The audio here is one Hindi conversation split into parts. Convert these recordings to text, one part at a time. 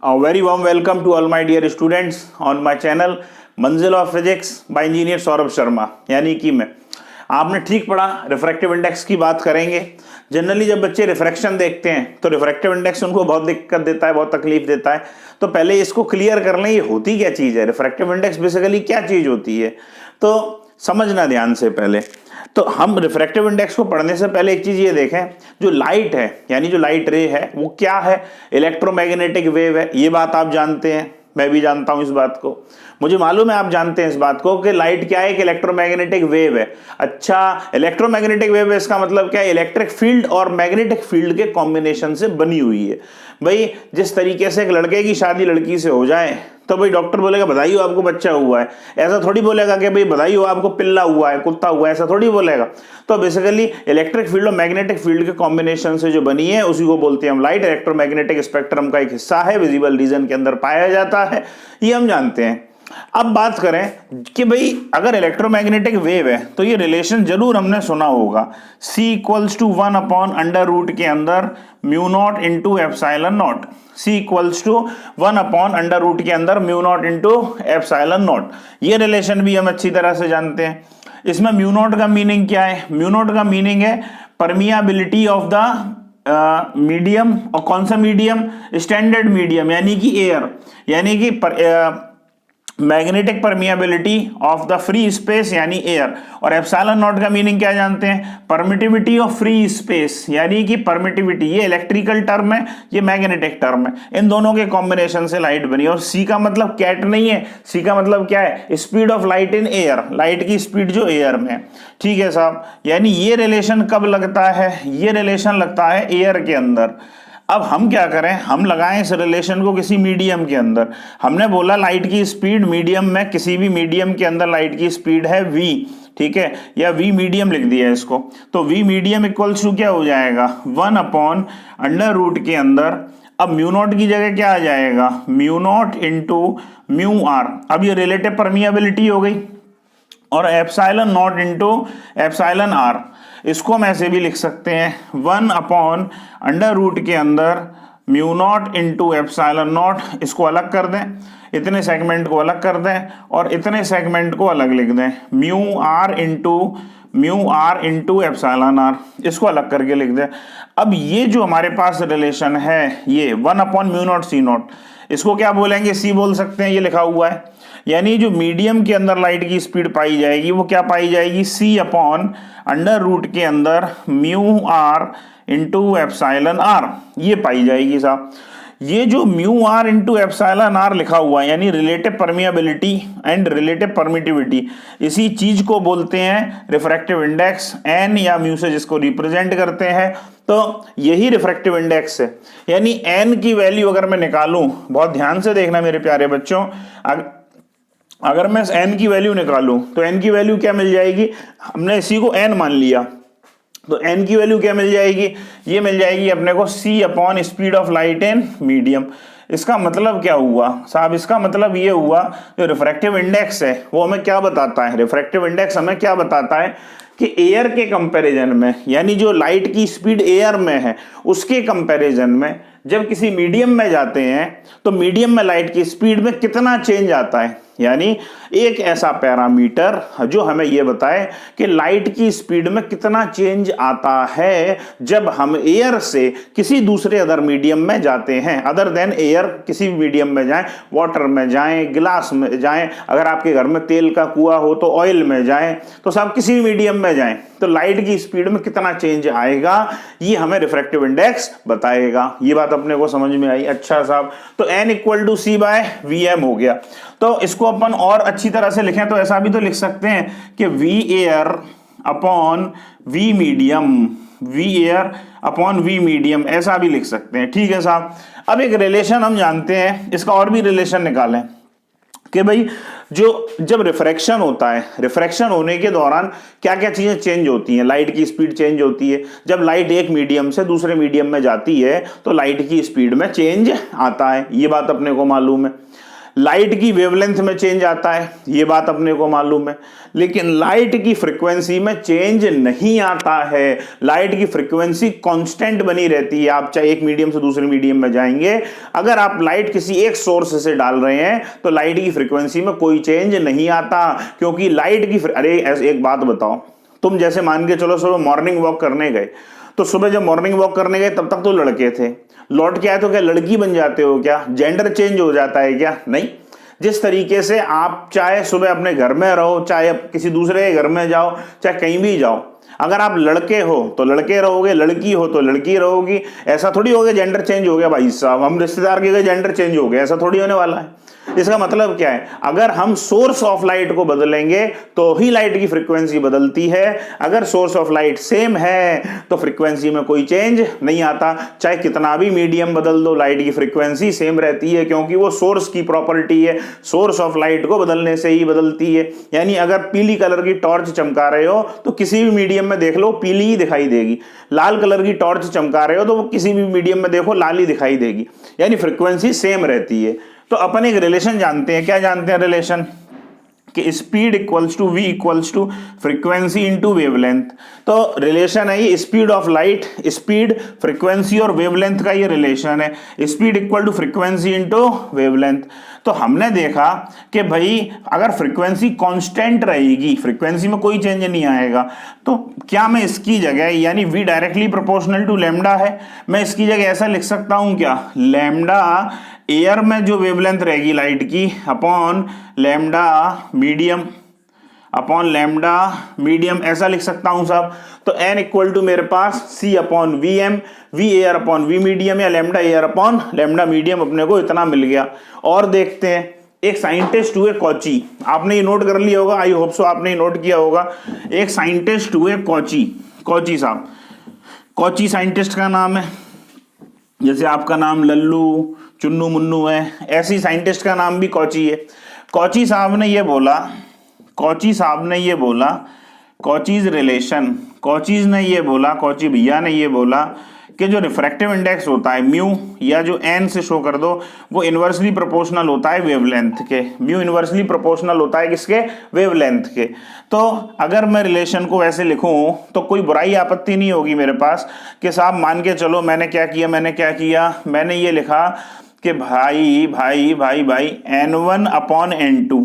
A very warm welcome to all my dear students on my channel मंजिल of physics bye engineer Saurabh Sharma. यानी कि मैं आपने ठीक पढ़ा, रिफ्रैक्टिव इंडेक्स की बात करेंगे। जनरली जब बच्चे रिफ्रैक्शन देखते हैं तो रिफ्रैक्टिव इंडेक्स उनको बहुत दिक्कत देता है, बहुत तकलीफ देता है। तो पहले इसको क्लियर कर लें, ये होती क्या चीज़ है, रिफ्रैक्टिव इंडेक्स बेसिकली क्या चीज़ होती है, तो समझना ध्यान से। पहले तो हम रिफ्रैक्टिव इंडेक्स को पढ़ने से पहले एक चीज़ ये देखें, जो लाइट है यानी जो लाइट रे है वो क्या है, इलेक्ट्रोमैग्नेटिक वेव है। ये बात आप जानते हैं, मैं भी जानता हूं इस बात को, मुझे मालूम है आप जानते हैं इस बात को कि लाइट क्या है, एक इलेक्ट्रोमैग्नेटिक वेव है। अच्छा, इलेक्ट्रोमैग्नेटिक वेव है, इसका मतलब क्या है, इलेक्ट्रिक फील्ड और मैग्नेटिक फील्ड के कॉम्बिनेशन से बनी हुई है। भाई जिस तरीके से एक लड़के की शादी लड़की से हो जाए तो भाई डॉक्टर बोलेगा बधाई हो आपको बच्चा हुआ है, ऐसा थोड़ी बोलेगा कि भाई बधाई हो आपको पिल्ला हुआ है, कुत्ता हुआ है, ऐसा थोड़ी बोलेगा। तो बेसिकली इलेक्ट्रिक फील्ड और मैग्नेटिक फील्ड के कॉम्बिनेशन से जो बनी है उसी को बोलते हैं हम लाइट। इलेक्ट्रोमैग्नेटिक स्पेक्ट्रम का एक हिस्सा है, विजिबल रीजन के अंदर पाया जाता है, ये हम जानते हैं। अब बात करें कि भाई अगर इलेक्ट्रोमैग्नेटिक वेव है तो ये रिलेशन जरूर हमने सुना होगा, C इक्वल्स टू 1/√, के अंदर μ0 into epsilon not. C equals to 1/√, के अंदर μ0 इंटू एप्सिलॉन नॉट। ये रिलेशन भी हम अच्छी तरह से जानते हैं। इसमें μ0 का मीनिंग क्या है, μ0 का मीनिंग है परमियाबिलिटी ऑफ द मीडियम। और कौन सा मीडियम, स्टैंडर्ड मीडियम यानी कि एयर, यानी कि magnetic permeability of the free space यानी एयर। और एप्सिलॉन नॉट का मीनिंग क्या जानते हैं, परमिटिविटी ऑफ फ्री स्पेस यानी कि परमिटिविटी। ये इलेक्ट्रिकल टर्म है, ये मैग्नेटिक टर्म है, इन दोनों के कॉम्बिनेशन से लाइट बनी। और सी का मतलब कैट नहीं है, सी का मतलब क्या है, speed of light in air, light की स्पीड जो एयर में है। ठीक है साहब, यानी ये रिलेशन कब लगता है, ये रिलेशन लगता है एयर के अंदर। अब हम क्या करें, हम लगाएं इस रिलेशन को किसी मीडियम के अंदर। हमने बोला लाइट की स्पीड मीडियम में, किसी भी मीडियम के अंदर लाइट की स्पीड है v, ठीक है, या v मीडियम लिख दिया इसको। तो v मीडियम इक्वल्स टू क्या हो जाएगा, 1/√, के अंदर अब μ0 की जगह क्या आ जाएगा, μ0 इंटू μr। अब ये रिलेटिव परमियाबिलिटी हो गई, और epsilon naught into epsilon R. इसको हम ऐसे भी लिख सकते हैं 1/√, के अंदर μ0 इंटू एप्सिलॉन नॉट। इसको अलग कर दें, इतने सेगमेंट को अलग कर दें और इतने सेगमेंट को अलग लिख दें, μr इंटू एप्सिलॉन आर। इसको अलग करके लिख दें। अब ये जो हमारे पास रिलेशन है ये 1/μ0 C0, इसको क्या बोलेंगे, C बोल सकते हैं, ये लिखा हुआ है। यानी जो मीडियम के अंदर लाइट की स्पीड पाई जाएगी वो क्या पाई जाएगी, C/√, के अंदर μr इंटू एप्सिलॉन आर, ये पाई जाएगी साहब। ये जो μr इंटू एप्सिलॉन आर लिखा हुआ है यानी relative permeability and relative permittivity, इसी चीज को बोलते हैं रिफ्रैक्टिव इंडेक्स, n या म्यू से जिसको रिप्रेजेंट करते हैं। तो यही रिफ्रैक्टिव इंडेक्स है। यानी n की वैल्यू अगर मैं निकालूं, बहुत ध्यान से देखना मेरे प्यारे बच्चों, अगर मैं n की वैल्यू निकालूं तो n की वैल्यू क्या मिल जाएगी, हमने इसी को n मान लिया, तो n की वैल्यू क्या मिल जाएगी, ये मिल जाएगी अपने को C/ speed of light in medium. इसका मतलब क्या हुआ साहब, इसका मतलब ये हुआ जो रिफ्रैक्टिव इंडेक्स है वो हमें क्या बताता है, रिफ्रैक्टिव इंडेक्स हमें क्या बताता है कि एयर के कंपैरिजन में, यानी जो लाइट की स्पीड एयर में है उसके कंपैरिजन में जब किसी मीडियम में जाते हैं तो मीडियम में लाइट की स्पीड में कितना चेंज आता है। यानी एक ऐसा पैरामीटर जो हमें यह बताए कि लाइट की स्पीड में कितना चेंज आता है जब हम एयर से किसी दूसरे अदर मीडियम में जाते हैं, अदर देन एयर। किसी भी मीडियम में जाएं, वाटर में जाएं, गिलास में जाएं, अगर आपके घर में तेल का कुआं हो तो ऑयल में जाएं, तो सब किसी भी मीडियम में जाएं तो लाइट की स्पीड में कितना चेंज आएगा ये हमें रिफ्रैक्टिव इंडेक्स बताएगा। ये बात अपने को समझ में आई। अच्छा साहब, तो n इक्वल टू C/Vm हो गया। तो इसको अपन और अच्छी तरह से लिखें तो ऐसा भी तो लिख सकते हैं कि V air upon V medium, V air upon V medium, ऐसा भी लिख सकते हैं। ठीक है साहब। अब एक रिलेशन हम जानते हैं, इसका और भी रिलेशन निकालें कि भाई जो जब रिफ्रैक्शन होता है, रिफ्रैक्शन होने के दौरान क्या क्या चीजें चेंज होती हैं, लाइट की स्पीड चेंज होती है। जब लाइट एक मीडियम से दूसरे मीडियम में जाती है तो लाइट की स्पीड में चेंज आता है, ये बात अपने को मालूम है। लाइट की वेवलेंथ में चेंज आता है, ये बात अपने को मालूम है, लेकिन लाइट की फ्रीक्वेंसी में चेंज नहीं आता है। लाइट की फ्रीक्वेंसी कांस्टेंट बनी रहती है। आप चाहे एक मीडियम से दूसरे मीडियम में जाएंगे, अगर आप लाइट किसी एक सोर्स से डाल रहे हैं तो लाइट की फ्रीक्वेंसी में कोई चेंज नहीं आता, क्योंकि लाइट की अरे एक बात बताओ, तुम जैसे मान के चलो सुबह मॉर्निंग वॉक करने गए, तो सुबह जब मॉर्निंग वॉक करने गए तब तक तो लड़के थे, लौट के आए तो क्या लड़की बन जाते हो क्या? जेंडर चेंज हो जाता है क्या? नहीं। जिस तरीके से आप चाहे सुबह अपने घर में रहो, चाहे किसी दूसरे के घर में जाओ, चाहे कहीं भी जाओ, अगर आप लड़के हो तो लड़के रहोगे, लड़की हो तो लड़की रहोगी। ऐसा थोड़ी हो गया जेंडर चेंज हो गया भाई साहब, हम रिश्तेदार के गए जेंडर चेंज हो गया, ऐसा थोड़ी होने वाला है। इसका मतलब क्या है? अगर हम सोर्स ऑफ लाइट को बदलेंगे तो ही लाइट की फ्रीक्वेंसी बदलती है। अगर सोर्स ऑफ लाइट सेम है तो फ्रीक्वेंसी में कोई चेंज नहीं आता। चाहे कितना भी मीडियम बदल दो, लाइट की फ्रीक्वेंसी सेम रहती है, क्योंकि वो सोर्स की प्रॉपर्टी है, सोर्स ऑफ लाइट को बदलने से ही बदलती है। यानी अगर पीली कलर की टॉर्च चमका रहे हो तो किसी भी मीडियम में देख लो पीली ही दिखाई देगी, लाल कलर की टॉर्च चमका रहे हो तो वो किसी भी मीडियम में देखो लाल ही दिखाई देगी, यानी फ्रीक्वेंसी सेम रहती है। तो अपन एक रिलेशन जानते हैं, क्या जानते हैं रिलेशन? कि speed equals to V equals to frequency into wavelength. तो रिलेशन है ये speed of light, speed, frequency और वेवलेंथ का ये रिलेशन है, speed equal to frequency into wavelength. तो हमने देखा कि भाई अगर फ्रीक्वेंसी कांस्टेंट रहेगी, फ्रीक्वेंसी में कोई चेंज नहीं आएगा, तो क्या मैं इसकी जगह, यानी v directly proportional to lambda है, मैं इसकी जगह ऐसा लिख सकता हूं क्या? लैम्डा एयर में जो वेवलेंथ रहेगी लाइट की upon lambda medium, upon lambda medium, ऐसा लिख सकता हूं साहब। तो n इक्वल टू मेरे पास c upon V M, V air upon V medium, या lambda air upon lambda medium, अपने को इतना मिल गया। और देखते हैं, एक साइंटिस्ट हुए कॉची, आपने ये नोट कर लिया होगा, आई होप सो आपने नोट किया होगा। एक साइंटिस्ट हुए कॉची, कॉची साहब, कॉची साइंटिस्ट का नाम है, जैसे आपका नाम लल्लू चुन्नू मुन्नू है, ऐसी साइंटिस्ट का नाम भी कॉची है। कॉची साहब ने ये बोला, कॉची साहब ने ये बोला, कॉचीज रिलेशन, कॉचीज ने ये बोला, कॉची भैया ने ये बोला कि जो रिफ्रैक्टिव इंडेक्स होता है म्यू, या जो एन से शो कर दो, वो इन्वर्सली प्रोपोर्शनल होता है वेवलेंथ के। म्यू इन्वर्सली प्रोपोर्शनल होता है किसके? वेवलेंथ के। तो अगर मैं रिलेशन को वैसे लिखूं तो कोई बुराई आपत्ति नहीं होगी मेरे पास कि साहब मान के चलो मैंने क्या किया, मैंने ये लिखा कि भाई भाई भाई भाई n1 अपॉन n2,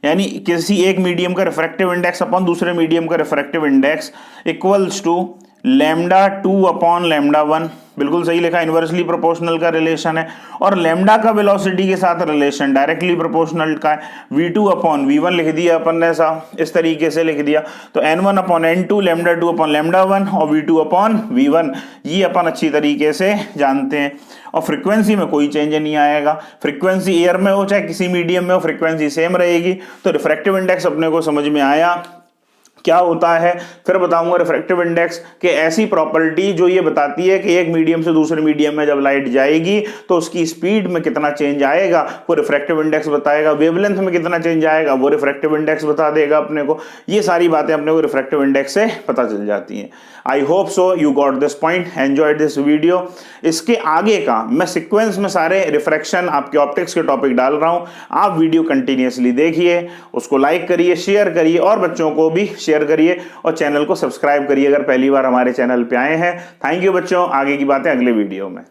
यानी किसी एक मीडियम का रिफ्रैक्टिव इंडेक्स अपॉन दूसरे मीडियम का refractive index equals to lambda 2 upon lambda 1, बिल्कुल सही लिखा, इन्वर्सली प्रोपोर्शनल का रिलेशन है। और लैम्डा का वेलोसिटी के साथ रिलेशन डायरेक्टली प्रोपोर्शनल का है, v2 अपॉन v1 लिख दिया अपन ने साहब, इस तरीके से लिख दिया। तो n1 upon n2, lambda 2 upon lambda 1 और v2 अपॉन v1, ये अपन अच्छी तरीके से जानते हैं। और फ्रीक्वेंसी में कोई चेंज नहीं आएगा, फ्रीक्वेंसी एयर में हो चाहे किसी मीडियम में हो, फ्रीक्वेंसी सेम रहेगी। तो रिफ्रैक्टिव इंडेक्स अपने को समझ में आया क्या होता है, फिर बताऊंगा रिफ्रैक्टिव इंडेक्स के ऐसी प्रॉपर्टी जो ये बताती है कि एक मीडियम से दूसरे मीडियम में जब लाइट जाएगी तो उसकी स्पीड में कितना चेंज आएगा वो रिफ्रैक्टिव इंडेक्स बताएगा, वेवलेंथ में कितना चेंज आएगा वो रिफ्रैक्टिव इंडेक्स बता देगा अपने को। ये सारी बातें अपने को रिफ्रैक्टिव इंडेक्स से पता चल जाती हैं। I hope so you got this point, enjoyed this video. इसके आगे का मैं सीक्वेंस में सारे रिफ्रैक्शन आपके ऑप्टिक्स के टॉपिक डाल रहा हूं, आप वीडियो कंटिन्यूअसली देखिए, उसको लाइक करिए, शेयर करिए और बच्चों को भी शेयर करिए और चैनल को सब्सक्राइब करिए अगर पहली बार हमारे चैनल पे आए हैं। थैंक यू बच्चों, आगे की बातें अगले वीडियो में।